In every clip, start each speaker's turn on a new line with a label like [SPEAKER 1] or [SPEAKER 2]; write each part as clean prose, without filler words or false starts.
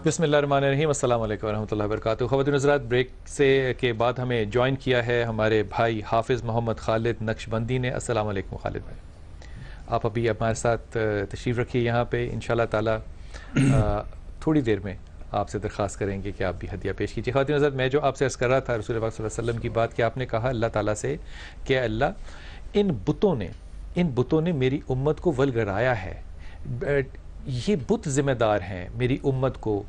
[SPEAKER 1] بسم اللہ الرحمن الرحیم، السلام علیکم ورحمۃ اللہ وبرکاتہ۔ خواتین حضرات، بریک کے بعد ہمیں جوائن کیا ہے ہمارے بھائی حافظ محمد خالد نقشبندی نے۔ السلام علیکم خالد بھائی، آپ ابھی ہمارے ساتھ تشریف رکھیے یہاں پہ، انشاءاللہ تعالی تھوڑی دیر میں آپ سے درخواست کریں گے کہ آپ بھی ہدیہ پیش کیجیے۔ خواتین حضرات، میں جو آپ سے عرض کر رہا تھا رسول اللہ صلی اللہ علیہ وسلم کی بات، کہ آپ نے کہا اللہ تعالیٰ سے کہ اللہ ان بتوں نے میری امت کو ولگرایا ہے، یہ بت ذمہ دار ہیں میری امت کو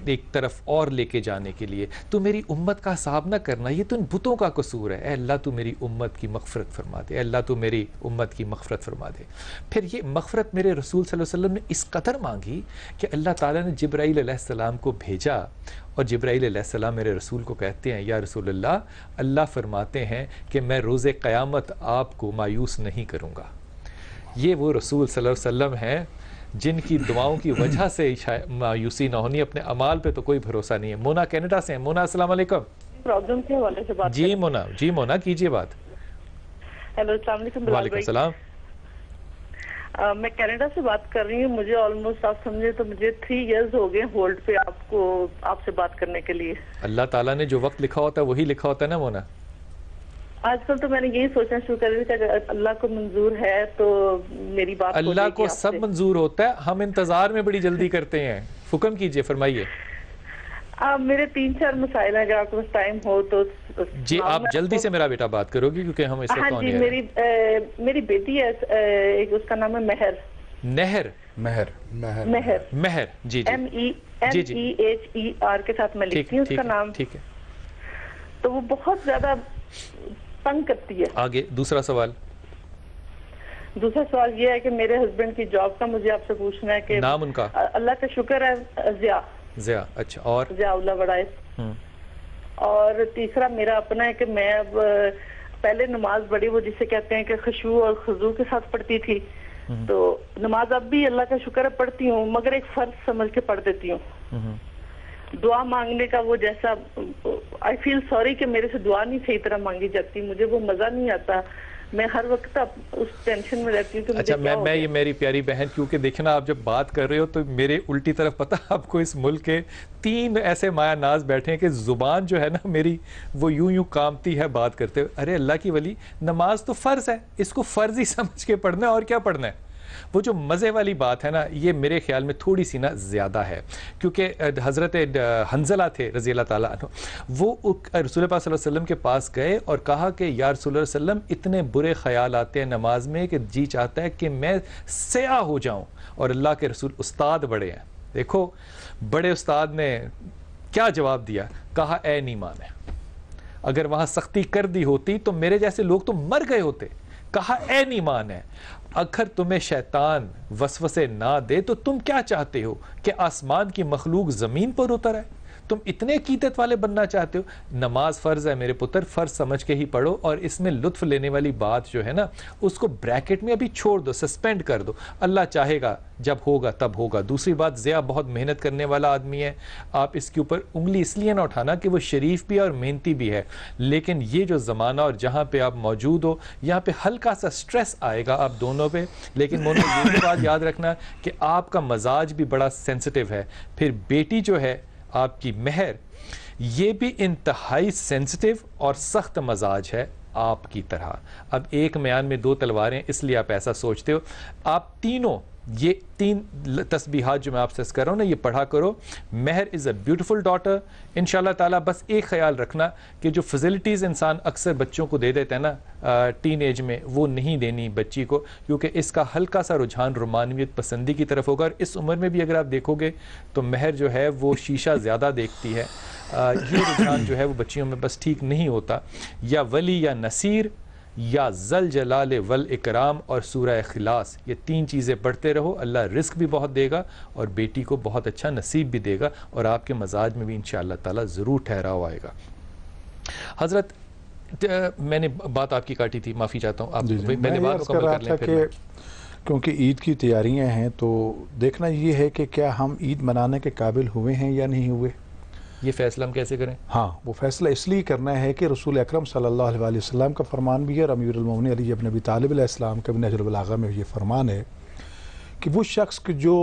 [SPEAKER 1] ایک طرف اور لے کے جانے کے لیے، تو میری امت کا حساب نہ کرنا، یہ تو ان بتوں کا قصور ہے، اے اللہ تو میری امت کی مغفرت فرما دے، اے اللہ تو میری امت کی مغفرت فرما دے۔ پھر یہ مغفرت میرے رسول صلی اللہ علیہ وسلم نے اس قدر مانگی کہ اللہ تعالیٰ نے جبرائیل علیہ السلام کو بھیجا، اور جبرائیل علیہ السلام میرے رسول کو کہتے ہیں، یا رسول اللہ فرماتے ہیں کہ میں روز قیامت آپ کو مایوس نہیں کروں گا۔ یہ وہ رسول صلی اللہ علیہ وسلم ہیں جن کی دعاؤں کی وجہ سے مایوسی نہ ہونی، اپنے اعمال پہ تو کوئی بھروسہ نہیں ہے۔ مونا کینیڈا سے ہیں۔ مونا السلام علیکم۔
[SPEAKER 2] پرابلم کے حوالے سے بات
[SPEAKER 1] جی مونا کیجئے بات۔
[SPEAKER 2] ہیلو، السلام علیکم۔
[SPEAKER 1] وعلیکم السلام۔
[SPEAKER 2] میں کینیڈا سے بات کر رہی ہوں، مجھے آلموسٹ آپ سمجھے تو مجھے 3 ایئرز ہو گئے ہولڈ پہ آپ سے بات کرنے کے لیے۔
[SPEAKER 1] اللہ تعالیٰ نے جو وقت لکھا ہوتا ہے وہی لکھا ہوتا ہے نا مونا۔
[SPEAKER 2] آج کل تو میں نے یہی سوچنا شروع کر دی کہ اگر اللہ کو منظور ہے تو میری بات
[SPEAKER 1] اللہ کو سب منظور ہوتا ہے، ہم انتظار میں بڑی جلدی کرتے ہیں۔ حکم کیجئے، فرمائیے۔
[SPEAKER 2] میرے 3-4 مسائل ہیں، اگر آپ کے پاس ٹائم ہو تو۔
[SPEAKER 1] جی آپ جلدی سے میرا بیٹا بات کرو گی کیونکہ ہم اس وقت
[SPEAKER 2] ہاں جی، میری بیٹی ہے، اس کا نام ہے مہر۔ مہر جی MEHER کے ساتھ میں لکھتی ہوں اس کا نام۔
[SPEAKER 1] ٹھیک ہے،
[SPEAKER 2] تو وہ بہت زیادہ تنگ کرتی ہے۔
[SPEAKER 1] آگے دوسرا سوال
[SPEAKER 2] یہ ہے کہ میرے ہسبینڈ کی جاب کا مجھے آپ سے پوچھنا ہے کہ
[SPEAKER 1] نام ان کا؟
[SPEAKER 2] اللہ کا شکر ہے،
[SPEAKER 1] ضیاء۔ اچھا، اور
[SPEAKER 2] ضیاء اللہ وڑائس۔ اور تیسرا میرا اپنا ہے کہ میں اب پہلے نماز بڑی وہ جسے کہتے ہیں کہ خشوع اور خضوع کے ساتھ پڑھتی تھی، تو نماز اب بھی اللہ کا شکر ہے پڑھتی ہوں، مگر ایک فرض سمجھ کے پڑھ دیتی ہوں۔ دعا مانگنے کا وہ جیسا آئی فیل سوری کہ میرے سے دعا نہیں صحیح طرح مانگی جاتی، مجھے وہ مزہ نہیں آتا، میں ہر وقت اس ٹینشن میں رہتی ہوں کہ
[SPEAKER 1] اچھا میں یہ میری پیاری بہن، کیونکہ دیکھنا آپ جب بات کر رہے ہو تو میرے الٹی طرف پتہ آپ کو اس ملک کے 3 ایسے مایا ناز بیٹھے ہیں کہ زبان جو ہے نا میری وہ یوں کامتی ہے بات کرتے ہوئے۔ ارے اللہ کی ولی، نماز تو فرض ہے، اس کو فرض ہی سمجھ کے پڑھنا ہے، اور کیا پڑھنا ہے۔ وہ جو مزے والی بات ہے نا، یہ میرے خیال میں تھوڑی سی نا زیادہ ہے، کیونکہ حضرت حنظلہ تھے رضی اللہ تعالیٰ عنہ، وہ رسول اللہ صلی اللہ علیہ وسلم کے پاس گئے اور کہا کہ یا رسول اللہ صلی اللہ علیہ وسلم، اتنے برے خیال آتے ہیں نماز میں کہ جی چاہتا ہے کہ میں سیاہ ہو جاؤں، اور اللہ کے رسول استاد بڑے ہیں، دیکھو بڑے استاد نے کیا جواب دیا، کہا اے نیمان ہے، اگر وہاں سختی کر دی ہوتی تو میرے جیسے لوگ تو مر گئے ہوتے، کہا اے نیمان ہے، اگر تمہیں شیطان وسوسے نہ دے تو تم کیا چاہتے ہو کہ آسمان کی مخلوق زمین پر اتر ہے؟ تم اتنے عقیدت والے بننا چاہتے ہو؟ نماز فرض ہے میرے پتر، فرض سمجھ کے ہی پڑھو، اور اس میں لطف لینے والی بات جو ہے نا اس کو بریکٹ میں ابھی چھوڑ دو، سسپینڈ کر دو، اللہ چاہے گا جب ہوگا تب ہوگا۔ دوسری بات، ضیاء بہت محنت کرنے والا آدمی ہے، آپ اس کے اوپر انگلی اس لیے نہ اٹھانا کہ وہ شریف بھی ہے اور محنتی بھی ہے، لیکن یہ جو زمانہ اور جہاں پہ آپ موجود ہو یہاں پہ ہلکا سا سٹریس آئے گا آپ دونوں پہ، لیکن مونا یہ بھی بات یاد رکھنا کہ آپ کا مزاج بھی بڑا سینسٹیو ہے۔ پھر بیٹی جو ہے آپ کی مہر، یہ بھی انتہائی سینسٹیو اور سخت مزاج ہے آپ کی طرح۔ اب ایک میان میں 2 تلواریں، اس لیے آپ ایسا سوچتے ہو۔ آپ تینوں یہ 3 تسبیحات جو میں آپ سے کر رہا ہوں نا، یہ پڑھا کرو۔ مہر از اے بیوٹیفل ڈاٹر، انشاءاللہ تعالیٰ۔ بس ایک خیال رکھنا کہ جو فیسلٹیز انسان اکثر بچوں کو دے دیتے ہیں نا ٹین ایج میں، وہ نہیں دینی بچی کو، کیونکہ اس کا ہلکا سا رجحان رومانویت پسندی کی طرف ہوگا، اور اس عمر میں بھی اگر آپ دیکھو گے تو مہر جو ہے وہ شیشہ زیادہ دیکھتی ہے، یہ رجحان جو ہے وہ بچیوں میں بس ٹھیک نہیں ہوتا۔ یا ولی یا نصیر یا ذل جلال والاکرام اور سورہ اخلاص، یہ 3 چیزیں پڑھتے رہو، اللہ رزق بھی بہت دے گا اور بیٹی کو بہت اچھا نصیب بھی دے گا، اور آپ کے مزاج میں بھی انشاءاللہ تعالیٰ ضرور ٹھہراؤ آئے گا۔ حضرت میں نے بات آپ کی کاٹی تھی، معافی چاہتا ہوں، آپ میں نے بات مکمل کر لیں پھر۔
[SPEAKER 3] کیونکہ عید کی تیاریاں ہیں تو دیکھنا یہ ہے کہ کیا ہم عید منانے کے قابل ہوئے ہیں یا نہیں ہوئے۔
[SPEAKER 1] یہ فیصلہ ہم کیسے کریں؟
[SPEAKER 3] ہاں، وہ فیصلہ اس لیے کرنا ہے کہ رسول اکرم صلی اللہ علیہ وسلم کا فرمان بھی ہے، اور امیر المومنین علی بن ابی طالب علیہ السلام کا بھی نہج البلاغہ میں یہ فرمان ہے کہ وہ شخص جو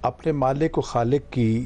[SPEAKER 3] اپنے مالک و خالق کی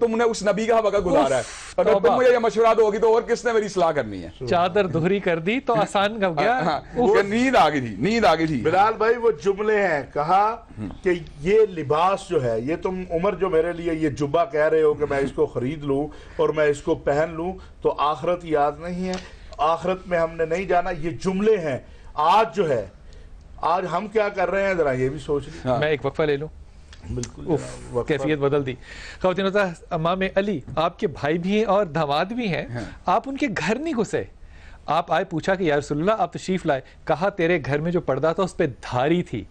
[SPEAKER 4] تم نے اس نبی کا وقت گزارا ہے, اگر تم مجھے یہ مشورہ دو گی تو اور کس نے میری اصلاح کرنی ہے؟
[SPEAKER 1] چادر دوہری کر دی تو آسان ہو گیا.
[SPEAKER 4] نیند آ گئی تھی.
[SPEAKER 5] بلال بھائی وہ جملے ہیں, کہا کہ یہ لباس جو ہے, یہ تم عمر جو میرے لیے یہ جبہ کہہ رہے ہو کہ میں اس کو خرید لوں اور میں اس کو پہن لوں, تو آخرت یاد نہیں ہے, آخرت میں ہم نے نہیں جانا. یہ جملے ہیں. آج جو ہے, آج ہم کیا کر رہے ہیں ذرا یہ بھی سوچ لیں.
[SPEAKER 1] میں ایک وقفہ لے لوں.
[SPEAKER 5] بالکل
[SPEAKER 1] کیفیت بدل دی. خواتین امام علی آپ کے بھائی بھی ہیں اور داماد بھی ہیں, آپ ان کے گھر نہیں گھسے, آپ آئے, پوچھا کہ یا رسول اللہ آپ تشریف لائے, کہا تیرے گھر میں جو پردہ تھا اس پہ دھاری تھی.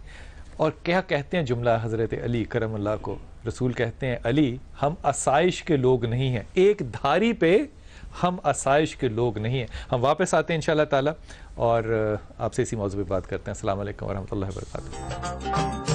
[SPEAKER 1] اور کیا کہتے ہیں جملہ حضرت علی کرم اللہ کو؟ رسول کہتے ہیں علی ہم آسائش کے لوگ نہیں ہیں, ایک دھاری پہ ہم آسائش کے لوگ نہیں ہیں. ہم واپس آتے ہیں انشاءاللہ تعالی اور آپ سے اسی موضوع پہ بات کرتے ہیں. السلام علیکم ورحمۃ اللہ وبرکاتہ.